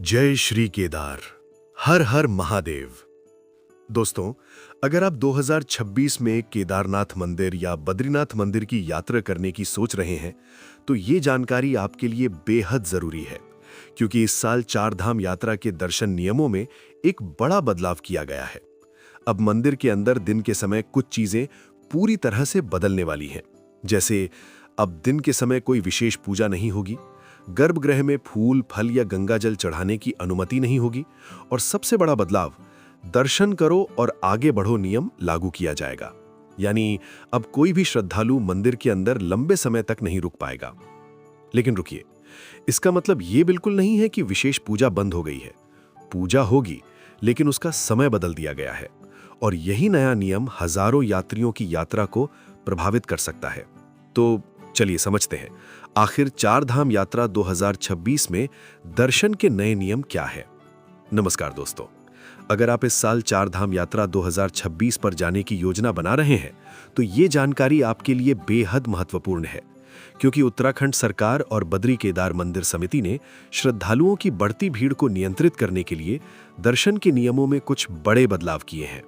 जय श्री केदार। हर हर महादेव। दोस्तों, अगर आप 2026 में केदारनाथ मंदिर या बद्रीनाथ मंदिर की यात्रा करने की सोच रहे हैं तो ये जानकारी आपके लिए बेहद जरूरी है, क्योंकि इस साल चार धाम यात्रा के दर्शन नियमों में एक बड़ा बदलाव किया गया है। अब मंदिर के अंदर दिन के समय कुछ चीजें पूरी तरह से बदलने वाली हैं। जैसे अब दिन के समय कोई विशेष पूजा नहीं होगी, गर्भगृह में फूल, फल या गंगा जल चढ़ाने की अनुमति नहीं होगी, और सबसे बड़ा बदलाव, दर्शन करो और आगे बढ़ो नियम लागू किया जाएगा। यानी अब कोई भी श्रद्धालु मंदिर के अंदर लंबे समय तक नहीं रुक पाएगा। लेकिन रुकिए, इसका मतलब ये बिल्कुल नहीं है कि विशेष पूजा बंद हो गई है। पूजा होगी, लेकिन उसका समय बदल दिया गया है, और यही नया नियम हजारों यात्रियों की यात्रा को प्रभावित कर सकता है। तो चलिए समझते हैं, आखिर चार धाम यात्रा 2026 में दर्शन के नए नियम क्या है। नमस्कार दोस्तों, अगर आप इस साल चार धाम यात्रा 2026 पर जाने की योजना बना रहे हैं तो ये जानकारी आपके लिए बेहद महत्वपूर्ण है, क्योंकि उत्तराखंड सरकार और बद्री केदार मंदिर समिति ने श्रद्धालुओं की बढ़ती भीड़ को नियंत्रित करने के लिए दर्शन के नियमों में कुछ बड़े बदलाव किए हैं।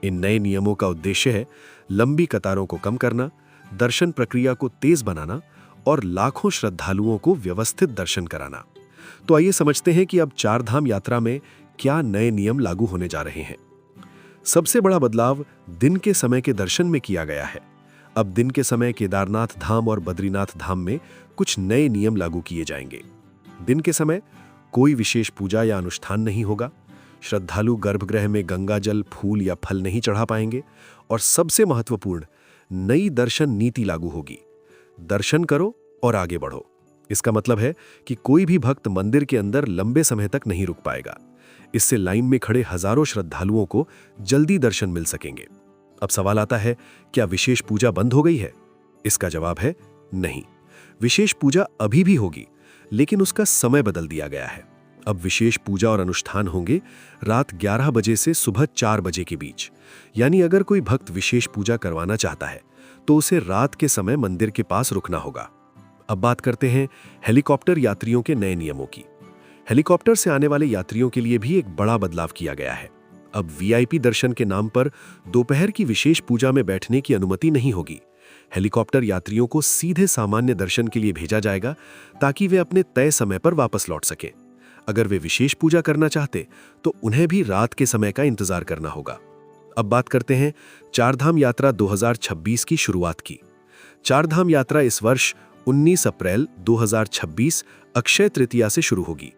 इन नए नियमों का उद्देश्य है लंबी कतारों को कम करना, दर्शन प्रक्रिया को तेज बनाना और लाखों श्रद्धालुओं को व्यवस्थित दर्शन कराना। तो आइए समझते हैं कि अब चार धाम यात्रा में क्या नए नियम लागू होने जा रहे हैं। सबसे बड़ा बदलाव दिन के समय के दर्शन में किया गया है। अब दिन के समय केदारनाथ धाम और बद्रीनाथ धाम में कुछ नए नियम लागू किए जाएंगे। दिन के समय कोई विशेष पूजा या अनुष्ठान नहीं होगा, श्रद्धालु गर्भगृह में गंगा जल, फूल या फल नहीं चढ़ा पाएंगे, और सबसे महत्वपूर्ण, नई दर्शन नीति लागू होगी। दर्शन करो और आगे बढ़ो। इसका मतलब है कि कोई भी भक्त मंदिर के अंदर लंबे समय तक नहीं रुक पाएगा। इससे लाइन में खड़े हजारों श्रद्धालुओं को जल्दी दर्शन मिल सकेंगे। अब सवाल आता है, क्या विशेष पूजा बंद हो गई है? इसका जवाब है नहीं। विशेष पूजा अभी भी होगी, लेकिन उसका समय बदल दिया गया है। अब विशेष पूजा और अनुष्ठान होंगे रात 11 बजे से सुबह 4 बजे के बीच। यानी अगर कोई भक्त विशेष पूजा करवाना चाहता है तो उसे रात के समय मंदिर के पास रुकना होगा। अब बात करते हैं हेलीकॉप्टर यात्रियों के नए नियमों की। हेलीकॉप्टर से आने वाले यात्रियों के लिए भी एक बड़ा बदलाव किया गया है। अब वीआईपी दर्शन के नाम पर दोपहर की विशेष पूजा में बैठने की अनुमति नहीं होगी। हेलीकॉप्टर यात्रियों को सीधे सामान्य दर्शन के लिए भेजा जाएगा, ताकि वे अपने तय समय पर वापस लौट सकें। अगर वे विशेष पूजा करना चाहते तो उन्हें भी रात के समय का इंतजार करना होगा। अब बात करते हैं चार धाम यात्रा 2026 की शुरुआत की। चार धाम यात्रा इस वर्ष 19 अप्रैल 2026 अक्षय तृतीया से शुरू होगी।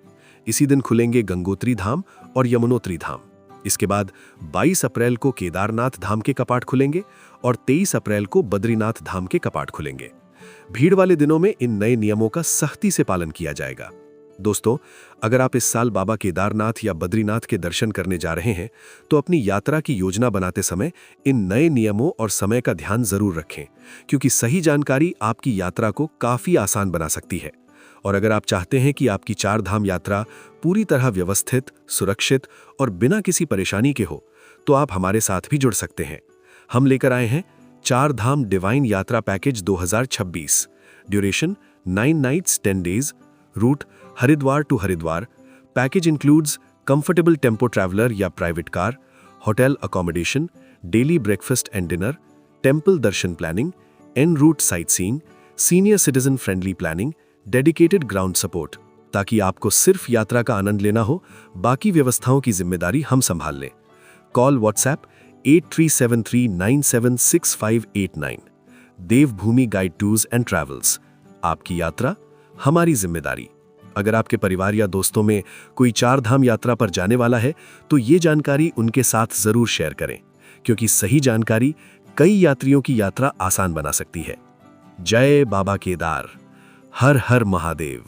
इसी दिन खुलेंगे गंगोत्री धाम और यमुनोत्री धाम। इसके बाद 22 अप्रैल को केदारनाथ धाम के कपाट खुलेंगे और 23 अप्रैल को बद्रीनाथ धाम के कपाट खुलेंगे। भीड़ वाले दिनों में इन नए नियमों का सख्ती से पालन किया जाएगा। दोस्तों, अगर आप इस साल बाबा केदारनाथ या बद्रीनाथ के दर्शन करने जा रहे हैं तो अपनी यात्रा की योजना बनाते समय इन नए नियमों और समय का ध्यान जरूर रखें, क्योंकि सही जानकारी आपकी यात्रा को काफी आसान बना सकती है। और अगर आप चाहते हैं कि आपकी चार धाम यात्रा पूरी तरह व्यवस्थित, सुरक्षित और बिना किसी परेशानी के हो, तो आप हमारे साथ भी जुड़ सकते हैं। हम लेकर आए हैं चार धाम डिवाइन यात्रा package 2026। Duration 9 nights 10 days. Route Haridwar to Haridwar. Package includes comfortable tempo traveller या private car, hotel accommodation, daily breakfast and dinner, temple darshan planning, en route sightseeing, senior citizen friendly planning, dedicated ground support, ताकि आपको सिर्फ यात्रा का आनंद लेना हो, बाकी व्यवस्थाओं की जिम्मेदारी हम संभाल लें। Call WhatsApp 8373976589। Devbhoomi guide tours and travels, आपकी यात्रा हमारी जिम्मेदारी। अगर आपके परिवार या दोस्तों में कोई चार धाम यात्रा पर जाने वाला है तो ये जानकारी उनके साथ जरूर शेयर करें, क्योंकि सही जानकारी कई यात्रियों की यात्रा आसान बना सकती है। जय बाबा केदार। हर हर महादेव।